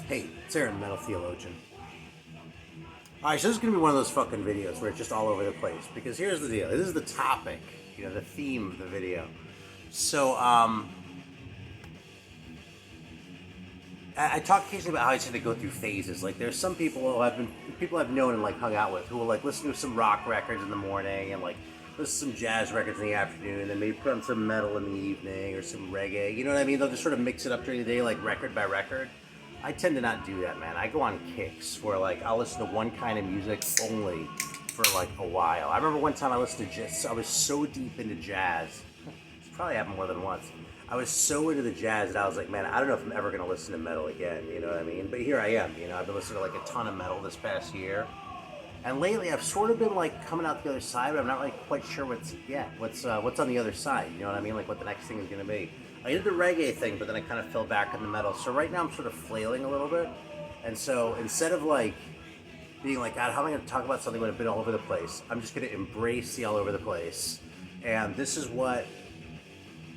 Hey, it's Aaron, Metal Theologian. Alright, so this is going to be one of those fucking videos where it's just all over the place. Because here's the deal. This is the topic, the theme of the video. So, I talk occasionally about how I tend to go through phases. Like, there's some people I've known and, like, hung out with who will, like, listen to some rock records in the morning and, like, listen to some jazz records in the afternoon and then maybe put on some metal in the evening or some reggae. You know what I mean? They'll just sort of mix it up during the day, like, record by record. I tend to not do that, man. I go on kicks where, like, I'll listen to one kind of music only for, like, a while. I remember one time I listened to jazz. I was so deep into jazz. It's probably happened more than once. I was so into the jazz that I was like, man, I don't know if I'm ever going to listen to metal again, you know what I mean? But here I am, I've been listening to, like, a ton of metal this past year. And lately I've sort of been, like, coming out the other side, but I'm not really quite sure what's on the other side, you know what I mean? Like, what the next thing is going to be. I did the reggae thing, but then I kind of fell back on the metal. So right now I'm sort of flailing a little bit. And so instead of, like, being like, God, how am I going to talk about something when I've been all over the place? I'm just going to embrace the all over the place. And this is what,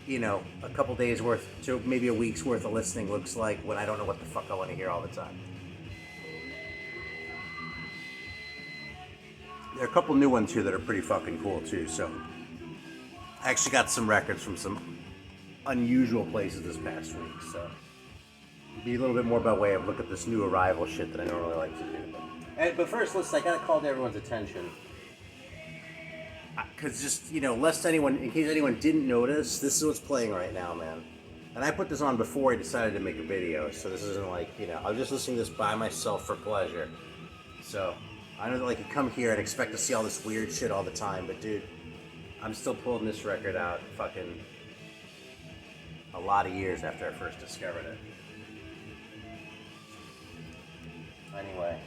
a couple days worth to maybe a week's worth of listening looks like when I don't know what the fuck I want to hear all the time. There are a couple new ones here that are pretty fucking cool too. So I actually got some records from some unusual places this past week. So be a little bit more by way of look at this new arrival shit that I normally like to do. But first, listen, I gotta call to everyone's attention. Because just, in case anyone didn't notice, this is what's playing right now, man. And I put this on before I decided to make a video, so this isn't like, I was just listening to this by myself for pleasure. So, I know that, like, you come here and expect to see all this weird shit all the time, but dude, I'm still pulling this record out fucking a lot of years after I first discovered it. Anyway.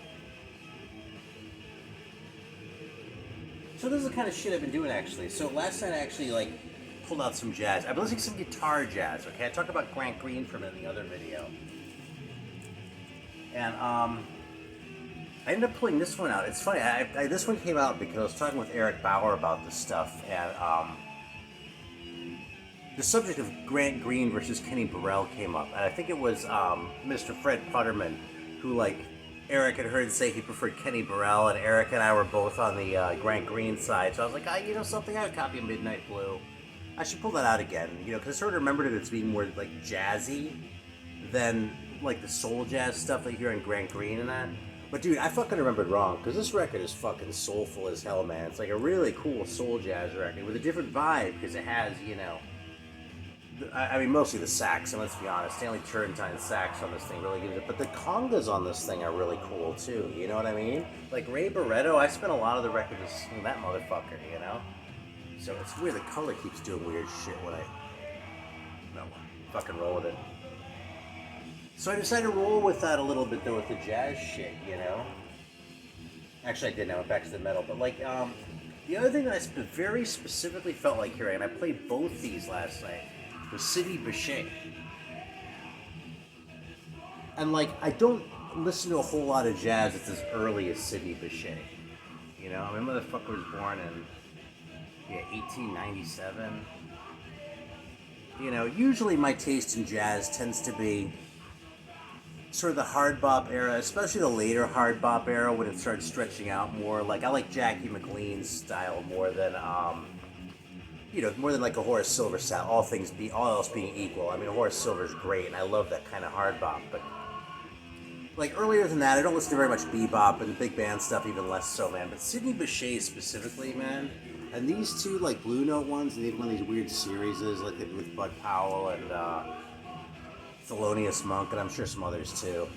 So this is the kind of shit I've been doing, actually. So last night I actually, like, pulled out some jazz. I've been listening to some guitar jazz, okay? I talked about Grant Green for a minute in the other video. And, I ended up pulling this one out. It's funny, this one came out because I was talking with Eric Bauer about this stuff, and, the subject of Grant Green versus Kenny Burrell came up. And I think it was, Mr. Fred Putterman, who, like, Eric had heard say he preferred Kenny Burrell, and Eric and I were both on the Grant Green side. So I was like, something, I have a copy of Midnight Blue. I should pull that out again, because I sort of remembered it as being more, like, jazzy than, like, the soul jazz stuff that you hear in Grant Green and that. But, dude, I fucking remembered wrong, because this record is fucking soulful as hell, man. It's, like, a really cool soul jazz record with a different vibe, because it has, I mean, mostly the sax, and let's be honest, Stanley Turrentine's sax on this thing really gives it, but the congas on this thing are really cool, too, you know what I mean? Like, Ray Barretto, I spent a lot of the record listening to that motherfucker, So it's weird, the color keeps doing weird shit when I, fucking roll with it. So I decided to roll with that a little bit, though, with the jazz shit, Actually, I did, now I went back to the metal, but, like, the other thing that I very specifically felt like hearing, and I played both these last night, was Sidney Bechet. And, like, I don't listen to a whole lot of jazz that's as early as Sidney Bechet. My motherfucker was born in, 1897. Usually my taste in jazz tends to be sort of the hard bop era, especially the later hard bop era when it started stretching out more. Like, I like Jackie McLean's style more than, more than like a Horace Silver style, all else being equal. I mean, Horace Silver's great, and I love that kind of hard bop, but, like, earlier than that, I don't listen to very much bebop, and the big band stuff even less so, man. But Sidney Bechet specifically, man, and these two, like, Blue Note ones, they did one of these weird series, like they did with Bud Powell and Thelonious Monk, and I'm sure some others too.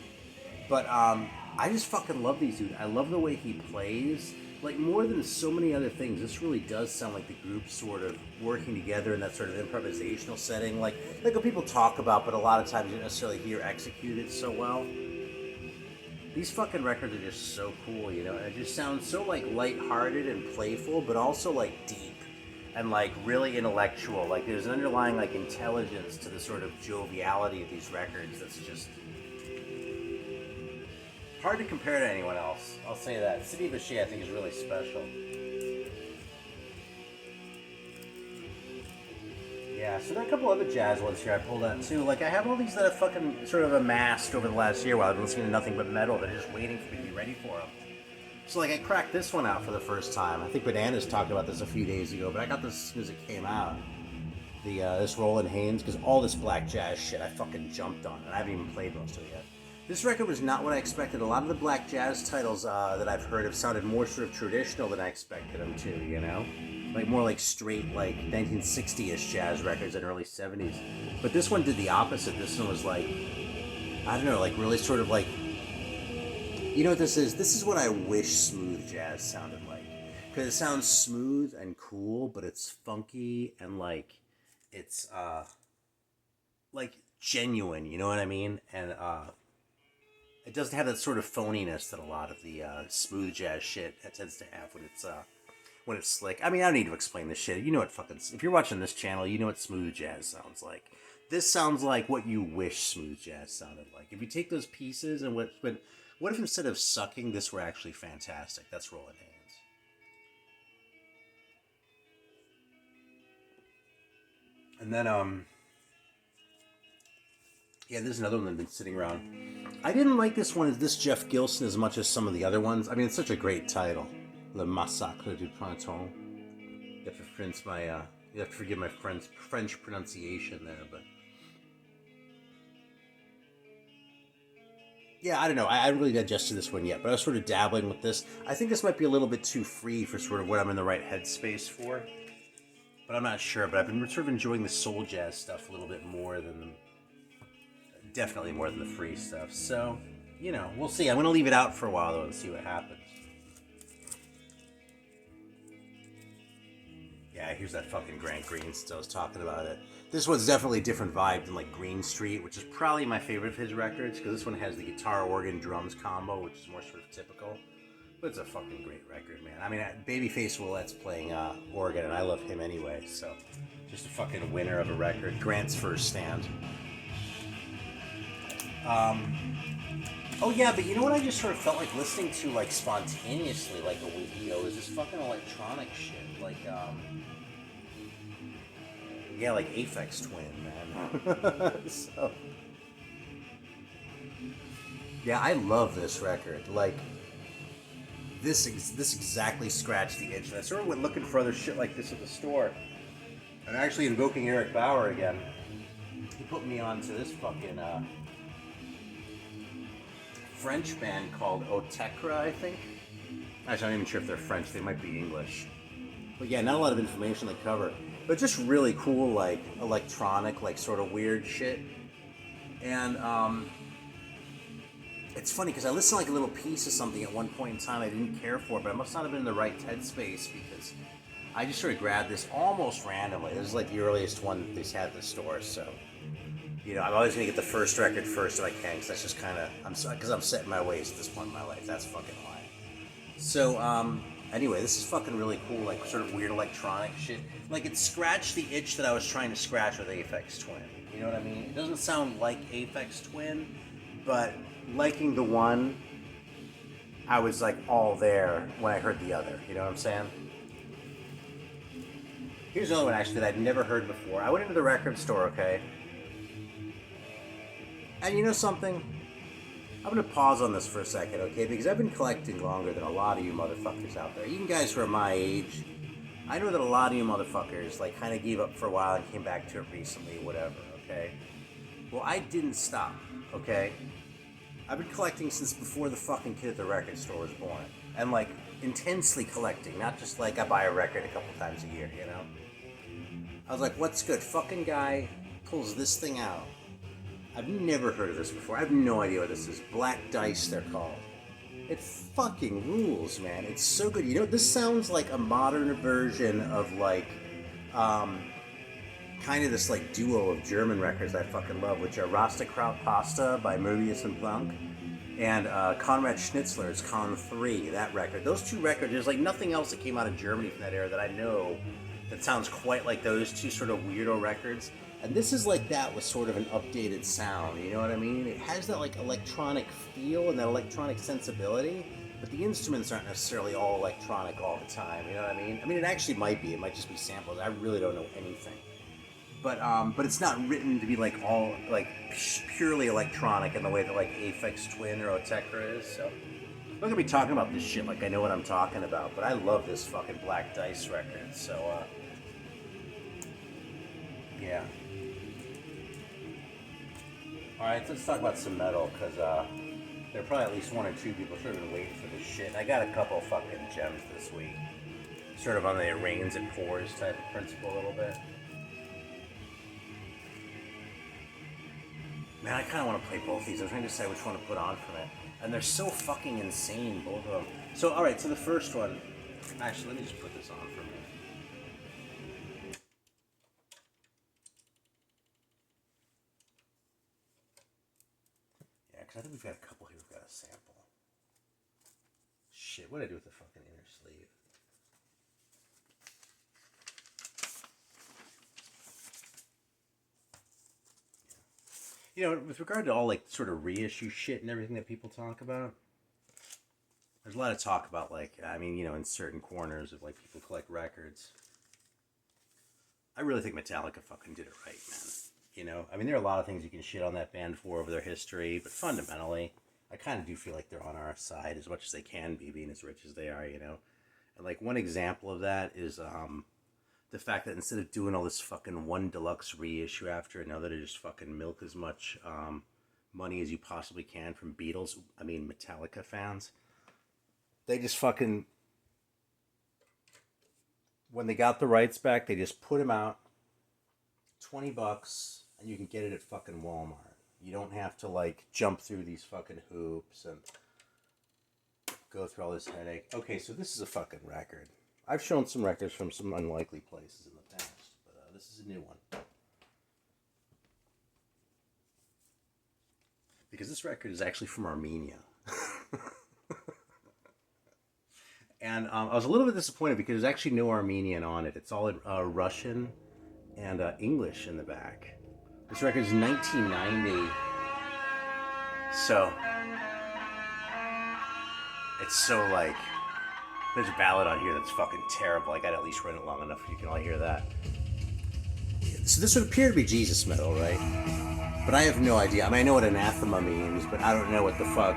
But I just fucking love these dudes. I love the way he plays. Like, more than so many other things, this really does sound like the group sort of working together in that sort of improvisational setting, like what people talk about, but a lot of times you don't necessarily hear executed so well. These fucking records are just so cool, and it just sounds so, like, lighthearted and playful, but also, like, deep and, like, really intellectual. Like, there's an underlying, like, intelligence to the sort of joviality of these records that's just hard to compare to anyone else. I'll say that. Sidney Bechet, I think, is really special. Yeah, so there are a couple other jazz ones here I pulled out too. Like I have all these that I've fucking sort of amassed over the last year while I've been listening to nothing but metal that are just waiting for me to be ready for them. So like I cracked this one out for the first time. I think Bananas talked about this a few days ago, but I got this as soon as it came out. This Roland Haynes, because all this black jazz shit I fucking jumped on, and I haven't even played most of it yet. This record was not what I expected. A lot of the black jazz titles that I've heard have sounded more sort of traditional than I expected them to, you know? Like more like straight, like 1960-ish jazz records and early 70s. But this one did the opposite. This one was like, I don't know, like really sort of like, you know what this is? This is what I wish smooth jazz sounded like. Because it sounds smooth and cool, but it's funky and like, it's like genuine, you know what I mean? And it doesn't have that sort of phoniness that a lot of the smooth jazz shit tends to have when it's slick. I mean, I don't need to explain this shit. You know what fucking, if you're watching this channel, you know what smooth jazz sounds like. This sounds like what you wish smooth jazz sounded like. If you take those pieces and what if instead of sucking, this were actually fantastic? That's Roland Haynes. And then, yeah, there's another one that's been sitting around. I didn't like this one, this Jeff Gilson, as much as some of the other ones. I mean, it's such a great title. Le Massacre du Printemps. You have to forgive my French pronunciation there, but... Yeah, I don't know. I haven't really digested this one yet, but I was sort of dabbling with this. I think this might be a little bit too free for sort of what I'm in the right headspace for. But I'm not sure, but I've been sort of enjoying the soul jazz stuff a little bit more than... Definitely more than the free stuff. So, you know, we'll see. I'm going to leave it out for a while, though, and see what happens. Yeah, here's that fucking Grant Green still. I was talking about it. This one's definitely a different vibe than, like, Green Street, which is probably my favorite of his records, because this one has the guitar, organ, drums combo, which is more sort of typical. But it's a fucking great record, man. I mean, Babyface Willette's playing organ, and I love him anyway, so just a fucking winner of a record. Grant's first stand. Oh yeah, but you know what I just sort of felt like listening to, like, spontaneously, like a week ago, is this fucking electronic shit, like, yeah, like Aphex Twin, man. So, yeah, I love this record, like, this exactly scratched the itch, and I sort of went looking for other shit like this at the store, and actually invoking Eric Bauer again, he put me on to this fucking, French band called Otekra, I think. Actually, I'm not even sure if they're French. They might be English. But yeah, not a lot of information on the cover. But just really cool, like, electronic, like, sort of weird shit. And, it's funny, because I listened to, like, a little piece of something at one point in time I didn't care for, but I must not have been in the right headspace, because I just sort of grabbed this almost randomly. This is, like, the earliest one that they've had at the store, so... You know, I'm always going to get the first record first if I can, because that's just kind of, because I'm set in my ways at this point in my life. That's fucking why. So, anyway, this is fucking really cool, like, sort of weird electronic shit. Like, it scratched the itch that I was trying to scratch with Aphex Twin. You know what I mean? It doesn't sound like Aphex Twin, but liking the one, I was, like, all there when I heard the other. You know what I'm saying? Here's another one, actually, that I'd never heard before. I went into the record store, okay? And you know something? I'm going to pause on this for a second, okay? Because I've been collecting longer than a lot of you motherfuckers out there. Even guys who are my age, I know that a lot of you motherfuckers, like, kind of gave up for a while and came back to it recently, whatever, okay? Well, I didn't stop, okay? I've been collecting since before the fucking kid at the record store was born. And, like, intensely collecting, not just, like, I buy a record a couple times a year, you know? I was like, what's good? Fucking guy pulls this thing out. I've never heard of this before. I have no idea what this is. Black Dice, they're called. It fucking rules, man. It's so good. You know, this sounds like a modern version of, like, kind of this, like, duo of German records I fucking love, which are Rastakraut Pasta by Möbius and Planck, and Konrad Schnitzler's Con 3, that record. Those two records, there's, like, nothing else that came out of Germany from that era that I know that sounds quite like those two sort of weirdo records. And this is like that with sort of an updated sound, you know what I mean? It has that, like, electronic feel and that electronic sensibility, but the instruments aren't necessarily all electronic all the time, you know what I mean? I mean, it actually might be. It might just be samples. I really don't know anything. but it's not written to be like all like purely electronic in the way that like Aphex Twin or Otekra is. So I'm not gonna be talking about this shit like I know what I'm talking about, but I love this fucking Black Dice record. So yeah. All right, let's talk about some metal because there are probably at least one or two people sort of been waiting for this shit. And I got a couple fucking gems this week, sort of on the it rains, it pours type of principle a little bit. Man, I kind of want to play both these. I'm trying to decide which one to put on from it. And they're so fucking insane, both of them. So, alright, so the first one... Actually, let me just put this on for a minute. Yeah, because I think we've got a couple here we've got a sample. Shit, what did I do with the fucking inner sleeve? You know, with regard to all, like, sort of reissue shit and everything that people talk about, there's a lot of talk about, like, I mean, you know, in certain corners of, like, people collect records. I really think Metallica fucking did it right, man. You know? I mean, there are a lot of things you can shit on that band for over their history, but fundamentally, I kind of do feel like they're on our side as much as they can be, being as rich as they are, you know? And, like, one example of that is, the fact that instead of doing all this fucking one deluxe reissue after another to just fucking milk as much money as you possibly can from Metallica fans, they just fucking, when they got the rights back, they just put them out, $20, and you can get it at fucking Walmart. You don't have to, like, jump through these fucking hoops and go through all this headache. Okay, so this is a fucking record. I've shown some records from some unlikely places in the past, but this is a new one. Because this record is actually from Armenia. And I was a little bit disappointed because there's actually no Armenian on it. It's all Russian and English in the back. This record is 1990. So, it's so like... There's a ballad on here that's fucking terrible. I gotta at least run it long enough so you can all hear that. So this would appear to be Jesus metal, right? But I have no idea. I mean, I know what anathema means, but I don't know what the fuck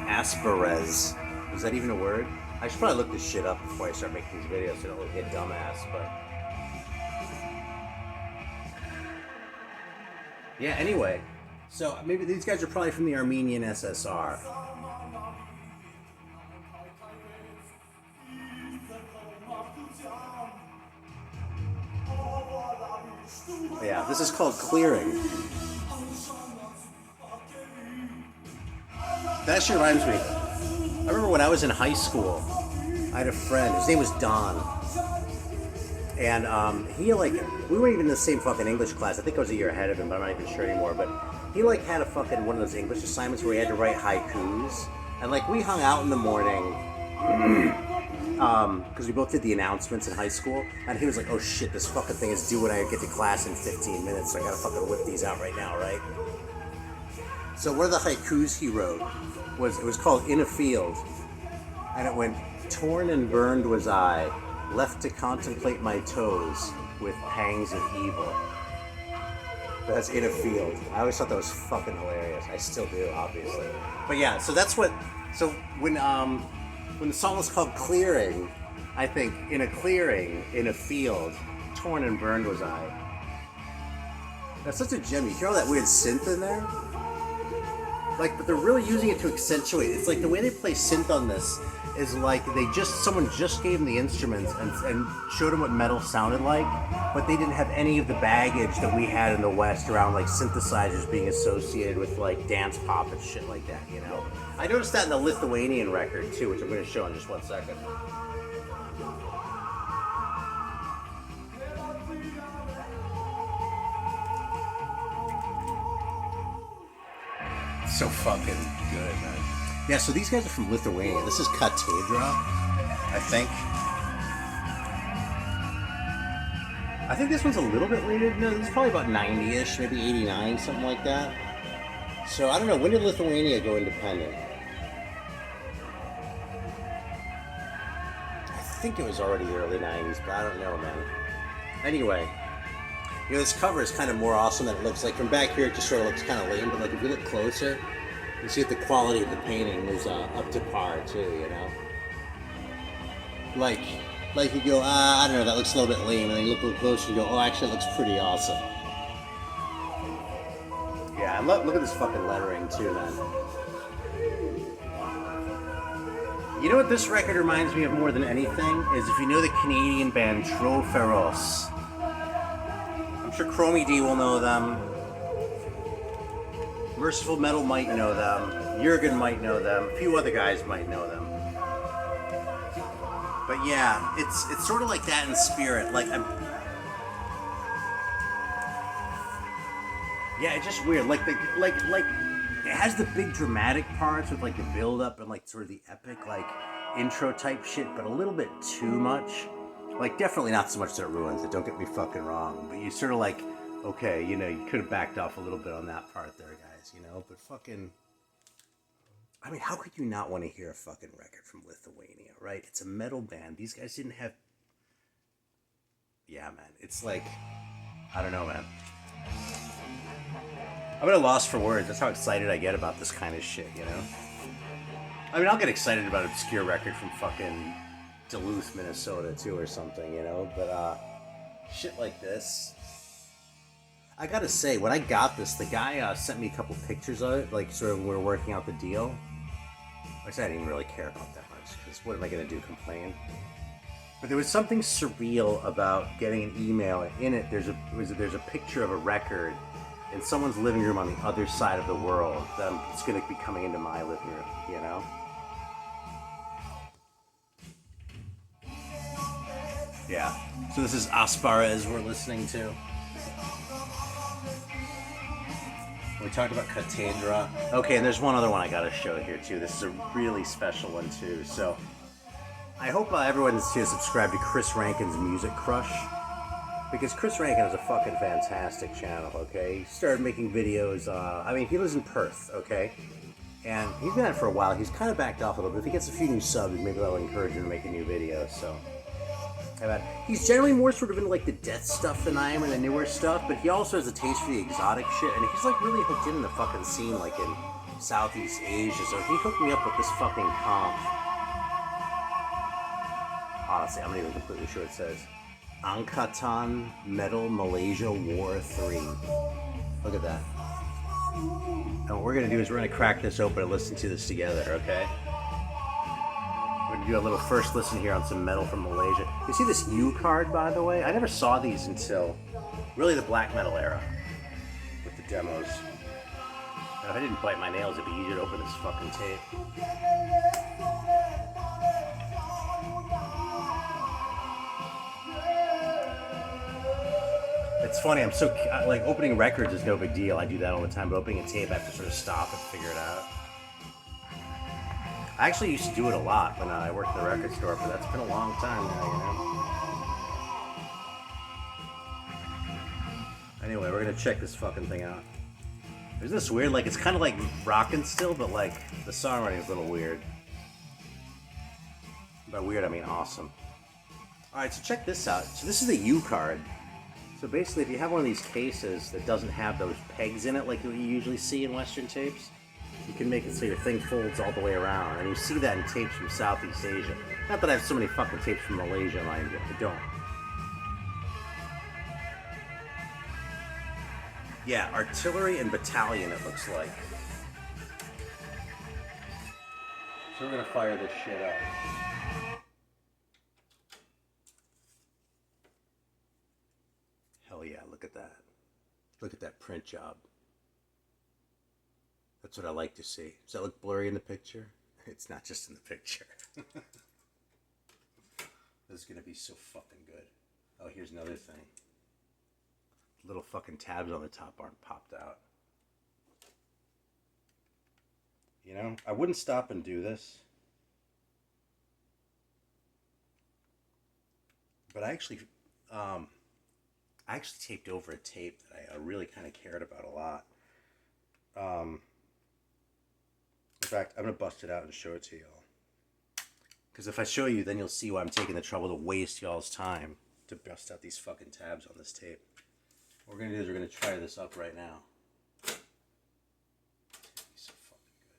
asperez. Is that even a word? I should probably look this shit up before I start making these videos so I don't look like a dumbass, but... Yeah, anyway. So maybe these guys are probably from the Armenian SSR. Yeah, this is called Clearing. That actually reminds me. I remember when I was in high school, I had a friend. His name was Don. And he, like, we weren't even in the same fucking English class. I think I was a year ahead of him, but I'm not even sure anymore. But he, like, had a fucking one of those English assignments where he had to write haikus. And, like, we hung out in the morning. Because we both did the announcements in high school, and he was like, oh shit, this fucking thing is due when I get to class in 15 minutes, so I gotta fucking whip these out right now, right? So one of the haikus he wrote was called In a Field, and it went, torn and burned was I, left to contemplate my toes with pangs of evil. That's In a Field. I always thought that was fucking hilarious. I still do, obviously. But yeah, so that's what, so when the song was called Clearing, I think, in a clearing, in a field, torn and burned was I. That's such a gem. You hear all that weird synth in there? Like, but they're really using it to accentuate. It's like the way they play synth on this is like someone just gave them the instruments and showed them what metal sounded like, but they didn't have any of the baggage that we had in the West around like synthesizers being associated with like dance pop and shit like that, you know? I noticed that in the Lithuanian record too, which I'm going to show in just 1 second. So fucking good, man. Yeah, so these guys are from Lithuania. This is Katedra, I think. I think this one's a little bit later. No, this is probably about 90-ish, maybe 89, something like that. So, I don't know, when did Lithuania go independent? I think it was already the early 90s, but I don't know, man. Anyway, You know, this cover is kind of more awesome than it looks. Like from back here, it just sort of looks kind of lame. But like if you look closer, you see that the quality of the painting is up to par too. You know, like you go, I don't know, that looks a little bit lame, and then you look a little closer, and you go, oh, actually, it looks pretty awesome. Yeah, look at this fucking lettering too, man. You know what this record reminds me of more than anything is if you know the Canadian band Tro Feroce. I'm sure Chromie D will know them. Merciful Metal might know them. Jurgen might know them. A few other guys might know them. But yeah, it's sort of like that in spirit. Like yeah, it's just weird. Like it has the big dramatic parts with like the build up and like sort of the epic like intro type shit, but a little bit too much. Like definitely not so much that it ruins it. Don't get me fucking wrong. But you sort of like, okay, you know, you could have backed off a little bit on that part there, guys. You know, but fucking. I mean, how could you not want to hear a fucking record from Lithuania, right? It's a metal band. These guys didn't have. Yeah, man. It's like, I don't know, man. I'm at a loss for words. That's how excited I get about this kind of shit, you know? I mean, I'll get excited about an obscure record from fucking Duluth, Minnesota, too, or something, you know? But, shit like this. I gotta say, when I got this, the guy sent me a couple pictures of it, like, sort of when we were working out the deal. Which I didn't even really care about that much, because what am I gonna do, complain? But there was something surreal about getting an email, and in it, there's a picture of a record in someone's living room on the other side of the world that it's going to be coming into my living room, you know? Yeah. So this is Asparez we're listening to. We talked about Catedra. Okay, and there's one other one I got to show here, too. This is a really special one, too. So I hope everyone's here subscribed to Chris Rankin's Music Crush. Because Chris Rankin is a fucking fantastic channel, okay? He started making videos, I mean, he lives in Perth, okay? And he's been at it for a while. He's kind of backed off a little bit. If he gets a few new subs, maybe that'll encourage him to make a new video, so. He's generally more sort of into, like, the death stuff than I am, and the newer stuff, but he also has a taste for the exotic shit, and he's, like, really hooked in the fucking scene, like, in Southeast Asia, so he hooked me up with this fucking comp. Honestly, I'm not even completely sure what it says. Angkatan Metal Malaysia War 3. Look at that. And what we're going to do is we're going to crack this open and listen to this together, okay? We're going to do a little first listen here on some metal from Malaysia. You see this U card, by the way? I never saw these until really the black metal era with the demos. And if I didn't bite my nails, it'd be easier to open this fucking tape. It's funny, I'm so, like, opening records is no big deal. I do that all the time, but opening a tape, I have to sort of stop and figure it out. I actually used to do it a lot when I worked in the record store, but that's been a long time now, you know? Anyway, we're gonna check this fucking thing out. Isn't this weird? Like, it's kind of like rockin' still, but, like, the songwriting is a little weird. By weird, I mean awesome. Alright, so check this out. So this is the U card. So basically, if you have one of these cases that doesn't have those pegs in it like you usually see in Western tapes, you can make it so your thing folds all the way around. And you see that in tapes from Southeast Asia. Not that I have so many fucking tapes from Malaysia, mind you. I don't. Yeah, artillery and battalion, it looks like. So we're gonna fire this shit up. Hell yeah, look at that. Look at that print job. That's what I like to see. Does that look blurry in the picture? It's not just in the picture. This is gonna be so fucking good. Oh, here's another thing. Little fucking tabs on the top aren't popped out. You know, I wouldn't stop and do this. But I actually taped over a tape that I really kind of cared about a lot. In fact, I'm going to bust it out and show it to y'all. Because if I show you, then you'll see why I'm taking the trouble to waste y'all's time to bust out these fucking tabs on this tape. What we're gonna do is we're gonna try this up right now. It's so fucking good.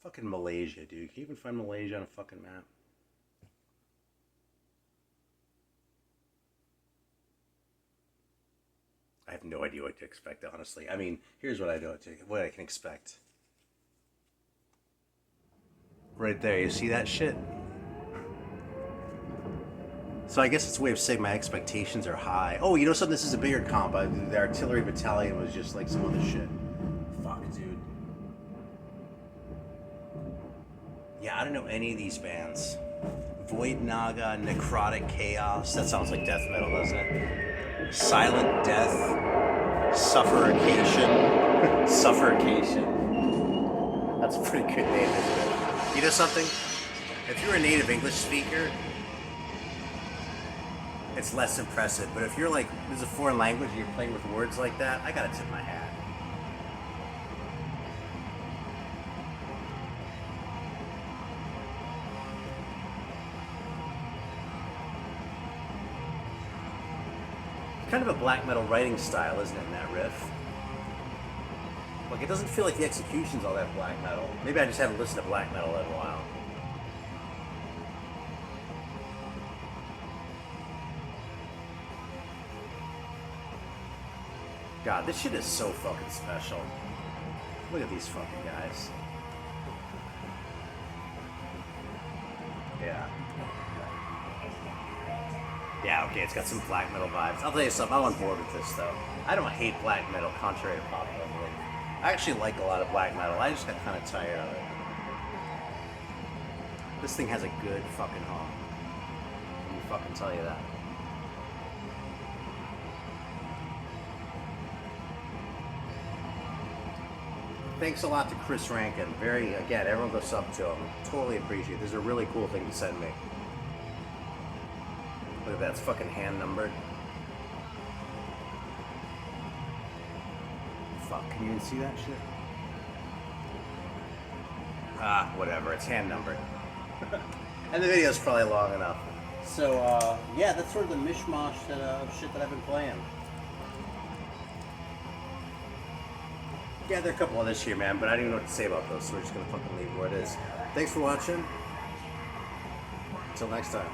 Fucking Malaysia, dude. Can you even find Malaysia on a fucking map? I have no idea what to expect, honestly. I mean, here's what I know what I can expect. Right there, you see that shit? So I guess it's a way of saying my expectations are high. Oh, you know something? This is a bigger comp. The artillery battalion was just like some other shit. Fuck, dude. Yeah, I don't know any of these bands. Void Naga, Necrotic Chaos. That sounds like death metal, doesn't it? Silent Death. Suffocation. Suffocation. That's a pretty good name, isn't it? You know something? If you're a native English speaker, it's less impressive. But if you're like, this is a foreign language and you're playing with words like that, I gotta tip my hat. It's kind of a black metal writing style, isn't it, in that riff? Like, it doesn't feel like the execution's all that black metal. Maybe I just haven't listened to black metal in a while. God, this shit is so fucking special. Look at these fucking guys. Yeah. Yeah, okay, it's got some black metal vibes. I'll tell you something, I'm on board with this, though. I don't hate black metal, contrary to popular belief. I actually like a lot of black metal. I just got kind of tired of it. This thing has a good fucking hum. Let me fucking tell you that. Thanks a lot to Chris Rankin. Again, everyone goes up to him. Totally appreciate it. This is a really cool thing to send me. Look at that, it's fucking hand numbered. Fuck, can you even see that shit? Ah, whatever, it's hand numbered. And the video's probably long enough. So, yeah, that's sort of the mishmash of shit that I've been playing. Yeah, there are a couple others here, man, but I don't even know what to say about those, so we're just gonna fucking leave where it is. Thanks for watching. Until next time.